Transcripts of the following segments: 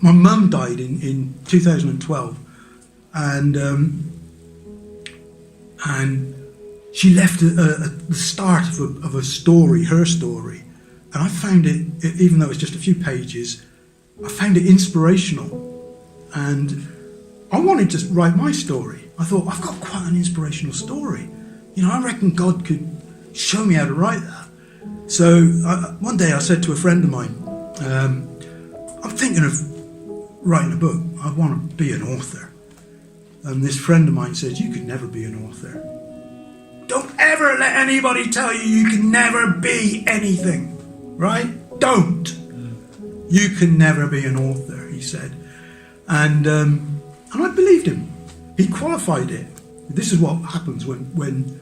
my mum died in 2012, and she left the start of a story, her story, and I found it, even though it's just a few pages, I found it inspirational, and I wanted to write my story. I thought, I've got quite an inspirational story. You know, I reckon God could show me how to write that. So one day I said to a friend of mine, I'm thinking of writing a book. I want to be an author. And this friend of mine said, you could never be an author. Don't ever let anybody tell you can never be anything, right? Don't. You can never be an author, he said. And I believed him. He qualified it. This is what happens when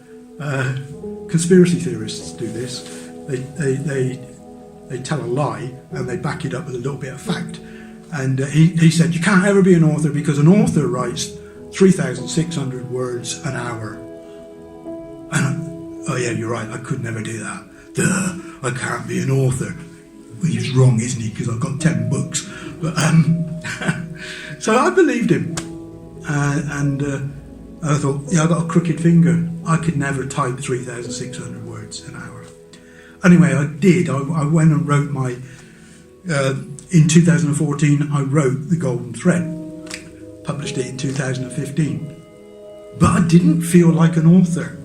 conspiracy theorists do this. They tell a lie and they back it up with a little bit of fact. And he said, you can't ever be an author because an author writes 3,600 words an hour. And oh yeah, you're right, I could never do that. Duh, I can't be an author. Well, he's wrong, isn't he? Because I've got 10 books. But so I believed him. And I thought, yeah, I've got a crooked finger. I could never type 3,600 words an hour. Anyway, I did. I went and wrote my... in 2014, I wrote The Golden Thread. Published it in 2015. But I didn't feel like an author.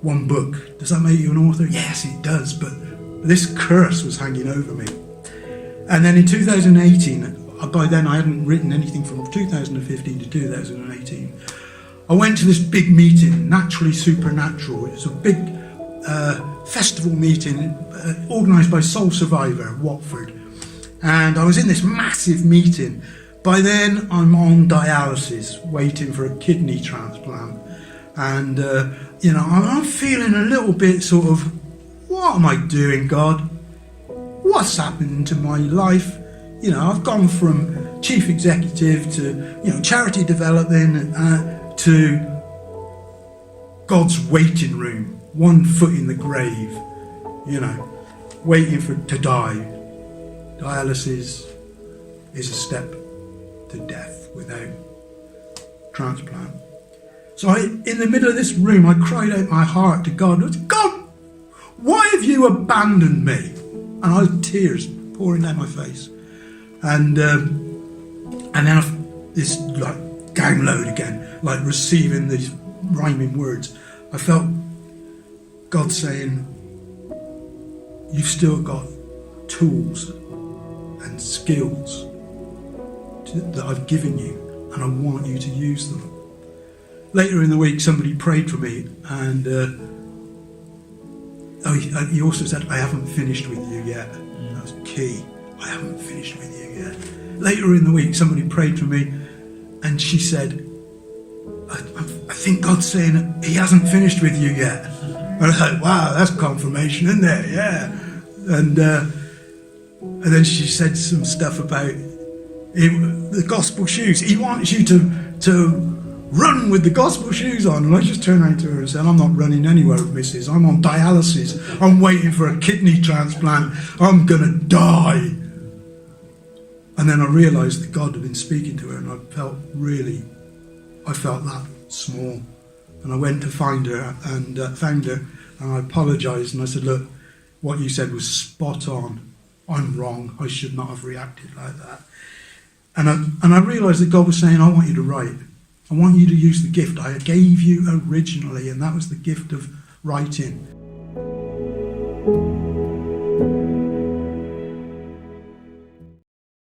One book. Does that make you an author? Yes, it does. But this curse was hanging over me. And then in 2018, by then I hadn't written anything from 2015 to 2018. I went to this big meeting, Naturally Supernatural. It's a big festival meeting organised by Soul Survivor, Watford. And I was in this massive meeting. By then I'm on dialysis, waiting for a kidney transplant. And, you know, I'm feeling a little bit sort of, what am I doing, God? What's happened to my life? You know, I've gone from chief executive to, you know, charity development to God's waiting room, one foot in the grave, you know, waiting to die. Dialysis is a step to death without transplant. So in the middle of this room, I cried out my heart to God. I was, God, why have you abandoned me? And I had tears pouring down my face. And then this like download again, like receiving these rhyming words. I felt God saying, you've still got tools and skills that I've given you, and I want you to use them. Later in the week, somebody prayed for me, and he also said, I haven't finished with you yet. That was key. I haven't finished with you yet. Later in the week, somebody prayed for me, and she said, I think God's saying he hasn't finished with you yet. And I was like, wow, that's confirmation, isn't it? Yeah. And then she said some stuff about the gospel shoes. He wants you to run with the gospel shoes on. And I just turned around to her and said, I'm not running anywhere, missus. I'm on dialysis. I'm waiting for a kidney transplant. I'm going to die. And then I realised that God had been speaking to her, and I felt that small. And I went to find her and found her, and I apologised, and I said, look, what you said was spot on. I'm wrong. I should not have reacted like that. And I realised that God was saying, I want you to write. I want you to use the gift I gave you originally, and that was the gift of writing.